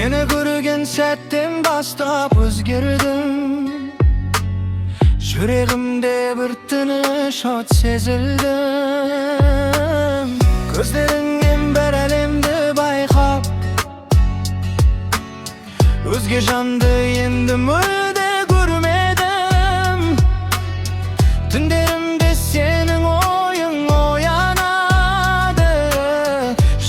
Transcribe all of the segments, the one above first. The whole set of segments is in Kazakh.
Seni görgen sәттен bastap özgerdim. Yüreğimde bir tыныç ot sezildim. Gözlerin bir alemdi bayqap, özge jandı endi müde görmedim. Tünlerimde senin oyun oyanadı.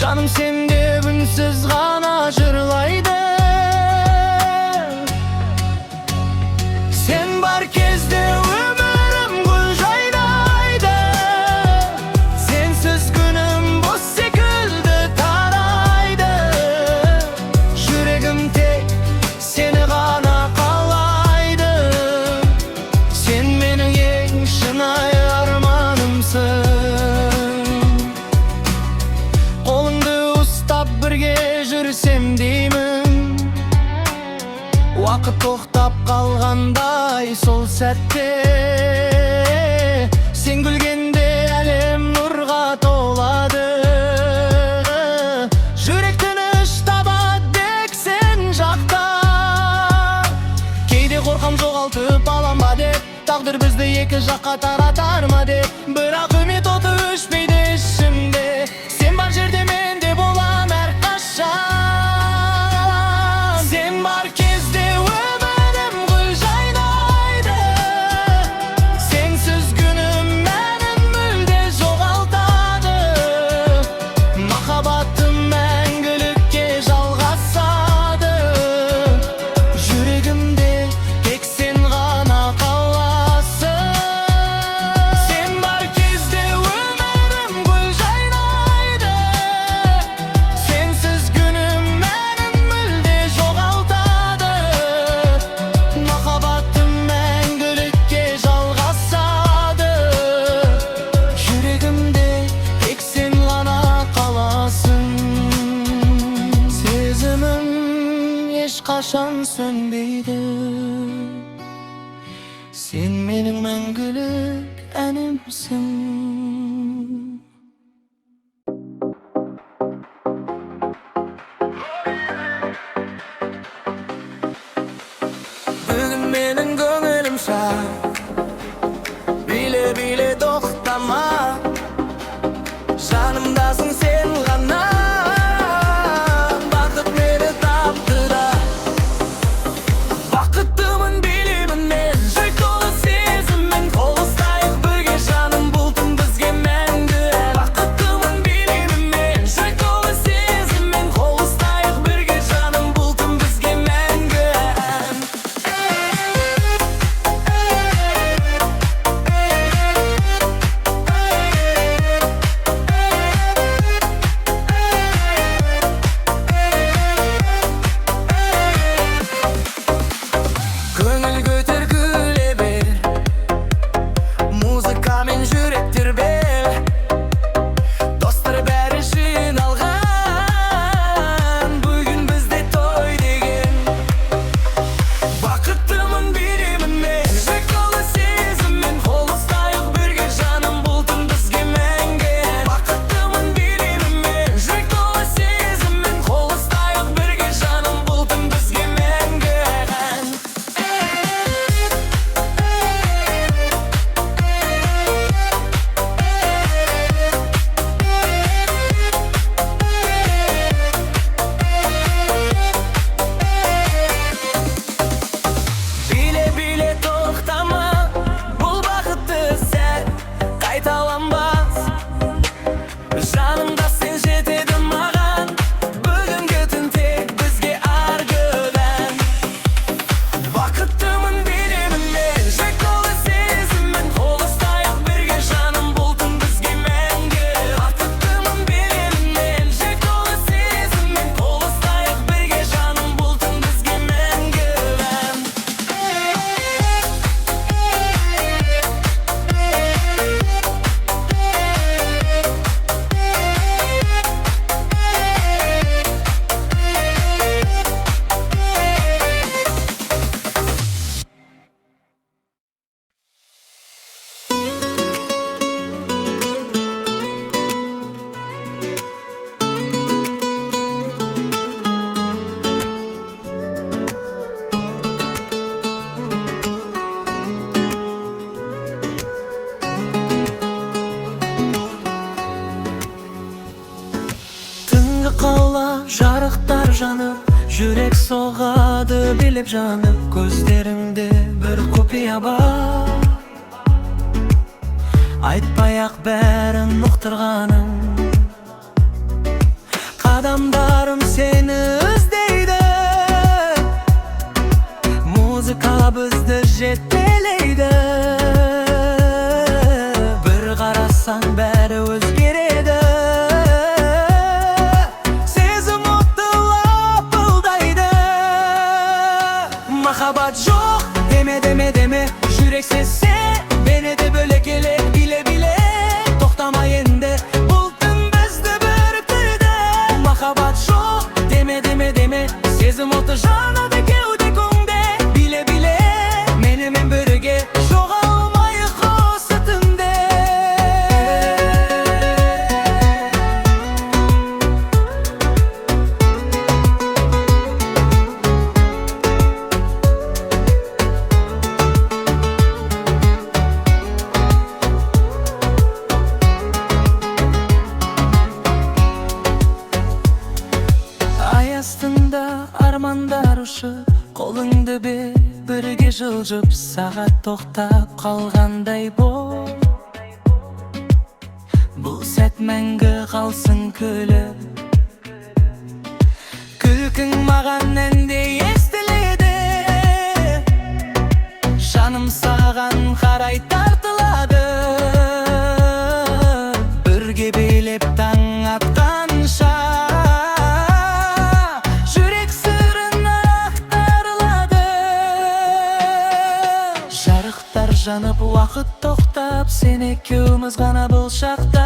Canım sende binsiz gana jırlaydı. Sen bar kezde ömürüm gül jaynaydı. Sensiz günüm boz sekildi taraydı. Yüreğim tek seni gana kalaydı. Sen mening eng şınay armanımsın. Kolыңды ustap birge жүrsем деймін. Вақыт тоқтап қалғандай сол сәтте, сен күлгенде әлем нұрға толады. Жүрек тыныш табады тек сен жақта. Кейде қорқам жоғалтып алам ба деп, тағдыр бізді екі жаққа таратар ма деп. Бірақ үміт оты өшпейді ішімде. Сен бар жерде мен де болам әрқашан. Сен бар кезде өмірім гүл жайнайды. Сенсіз күнім мәнін мүлде жоғалтады. Махаббатым мәңгілікке жалғасады. Жүрегімде тек сен ғана қаласың. Сен бар кезде өмірім гүл жайнайды. Сенсіз күнім мәнін мүлде жоғалтады. Махаббатым мәңгілікке жалғасады. Жүрегімде тек сен ғана қаласың. Сезімім ешқашан сөнбейді. Сен менің мәңгілік әнімсің. Бүгін менің көңілім шат, биле тоқтама. Жанымдасың сен ғана. Бақыт мені тапты да, бақыттымын билеймін мен. Жүрек толы сезіммен қол ұстайық бірге жаным. Бұл түн біз soğadı bilip canım, gözlerimde bir kupiya var. Айтпай-ақ бәрін ұқтырғаным, қадамдарым сені іздейді, музыка бізді жетелейді. Bir қарасаң бәрі өзгереді, сезім оты лапылдайды. Махаббат жоқ деме, деме, деме, жүрек сезсе beni de böyle gele bile bile. Toxtama endi бұл түн бізді біріктірді. Махаббат жоқ деме, деме, деме, сезім оты жанады кеудеңде. Біле біле менімен бірге жоғалмайық осы түнде. Астында армандар ұшып, қолыңды бірге жылжып, сағат тоқтап қалғандай бол. Бұл сәт мәңгі қалсын күліп, күлкің маған әнде естіледі. Жаным саған қарай тартылады, бірге билеп таң атқанша. Жанып уақыт тоқтап, сен екеуміз ғана бұл шақта.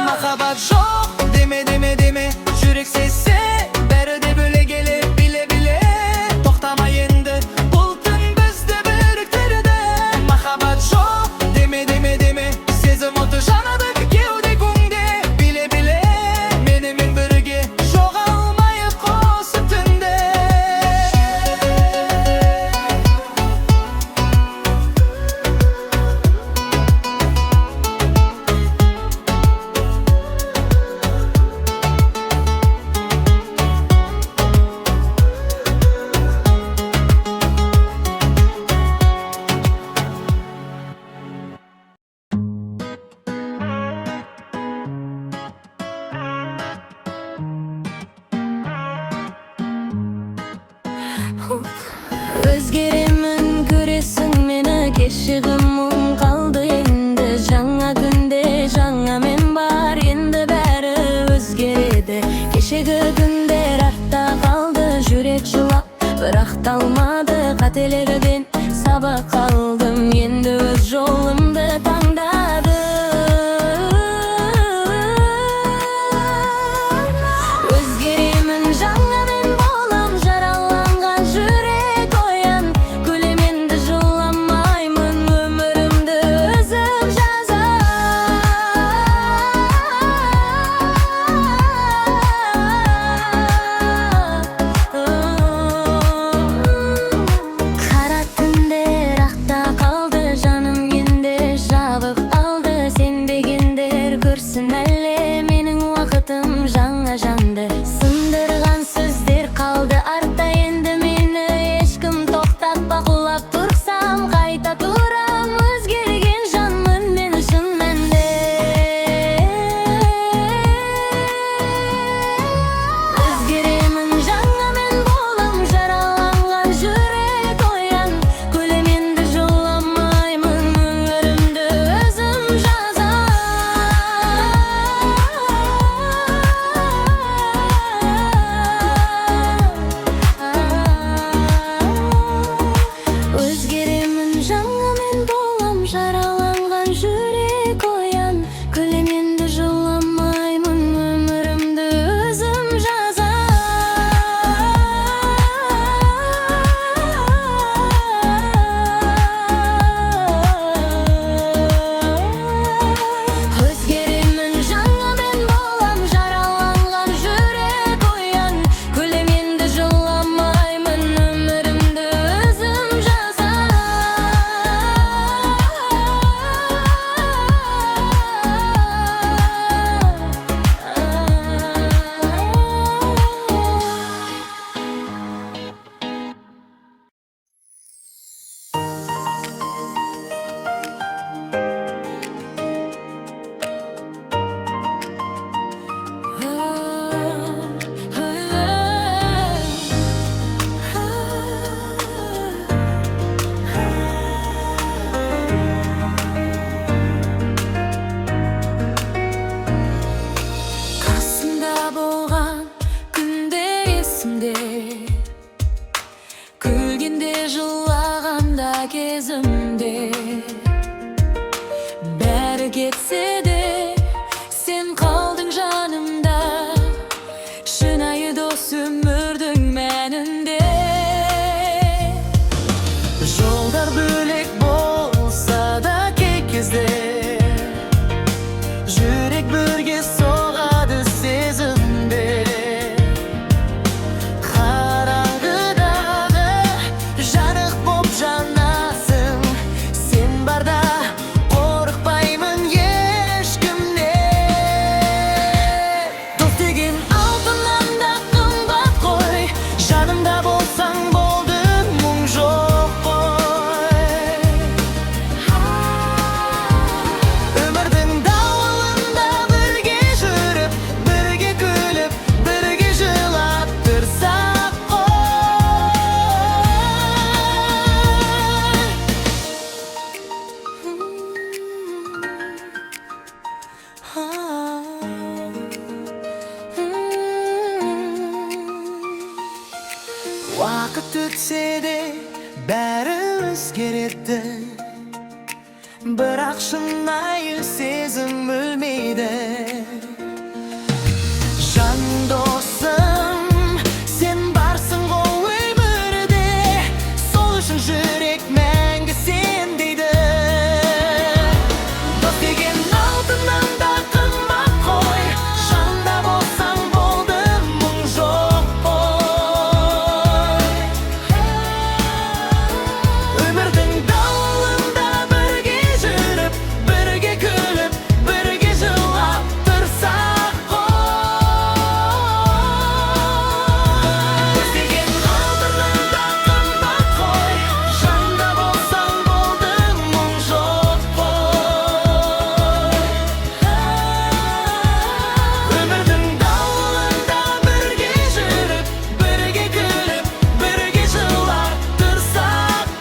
Махаббат жоқ деме, деме, деме, жүрек сезсе бәрі де бөле келе біле біле. Тоқтама енді бұл түн бізді біріктірді. Махаббат жоқ деме, деме, деме, сезім оты жанады кеудеңде. Біле біле менімен бірге жоғалмайық осы түнде. Өзгеремін көресің мені, кешігімім қалды енді. Жаңа күнде жаңа мен бар, енді бәрі өзгереді. Кешегі күндер артта қалды, жүрек жылап, бірақ талмады. Қателерден сабақ алдым, енді өз жолымды таңдадым. Өзгеремін жаңа мен болам, жараланған жүрек оян. Күлеменді жыламаймын, өмірімді өзім жазам. Қара түндер ақ Күлгенде жылағанда кезімде бәрі кетсе де сен қалдың жанымда, шынайы дос өмірдің мәнінде. Жолдар бөлек болса да кей кезде жүрек бірге соғады сезімде. Қараңғыдағы жарық боп жанасың, сен барда қорықпаймын ешкімнен. Дос деген алтыннан да қымбат қой, жанымда болсаң болды, мұң жоқ қой. Өмірдің дауылында бірге жүріп, бірге күліп, бірге жылап тұрсақ Уақыт өтсе де бәрі өзгереді, бірақ шынайы сезім өлмейді. Жан досым, сен барсың ғой өмірде, сол үшін жүрек мәңгі сен дейді. Дос деген алтыннан да қымбат қой, жанымда болсаң болды, мұң жоқ қой. Өмірдің дауылында бірге жүріп, бірге күліп, бірге жылап тұрсақ қой. Дос деген алтыннан да қымбат қой, жанымда болсаң болды, мұң жоқ қой. Өмірдің дауылында бірге жүріп, бірге күліп, бірге жылап тұрсақ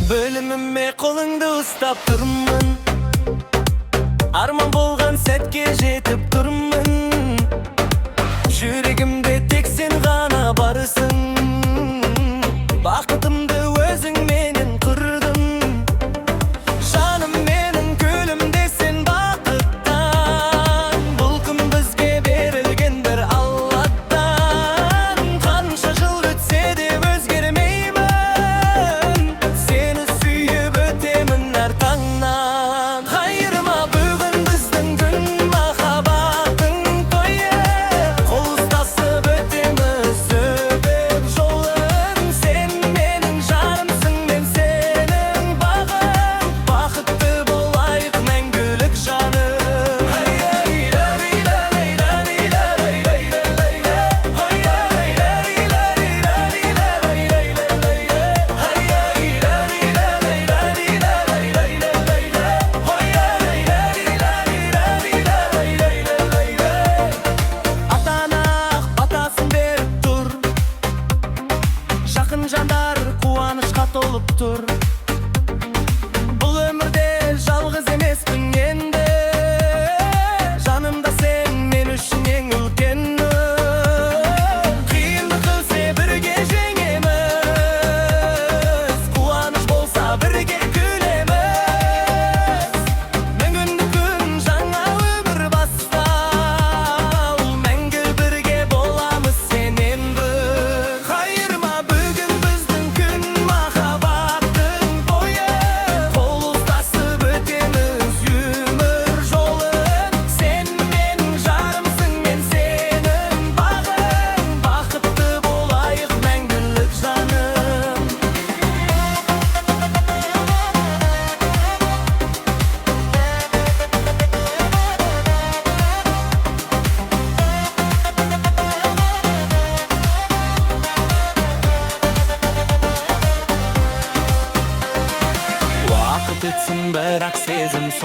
Бөліміме қолыңды ұстап тұрмын, арман болған сәтке жетіп тұрмын. Жүрегімде тек сен ғана барысың, бақытымды өзің менен құрдың. Жаным менің күлімде сен бақыттан, бұл күн бізге берілген бір Алладан. Қанша жыл өтсе де өзгермеймін, сені сүйіп өтемін әр таңнан. Қайырма бүгін біздің күн, махаббаттың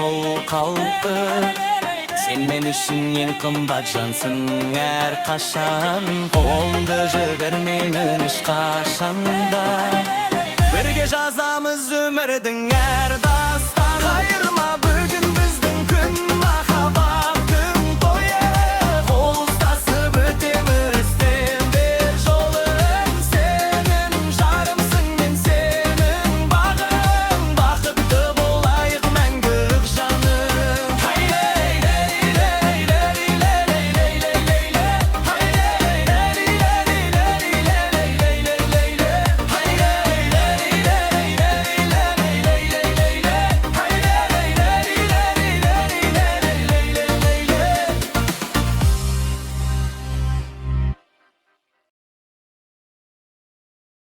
sol kaldı. Sen men üçün en kımbat jansın her kaşan. Kolumda jibirmeymin hiç kaşanda. Birge жазамыз өмірдің әр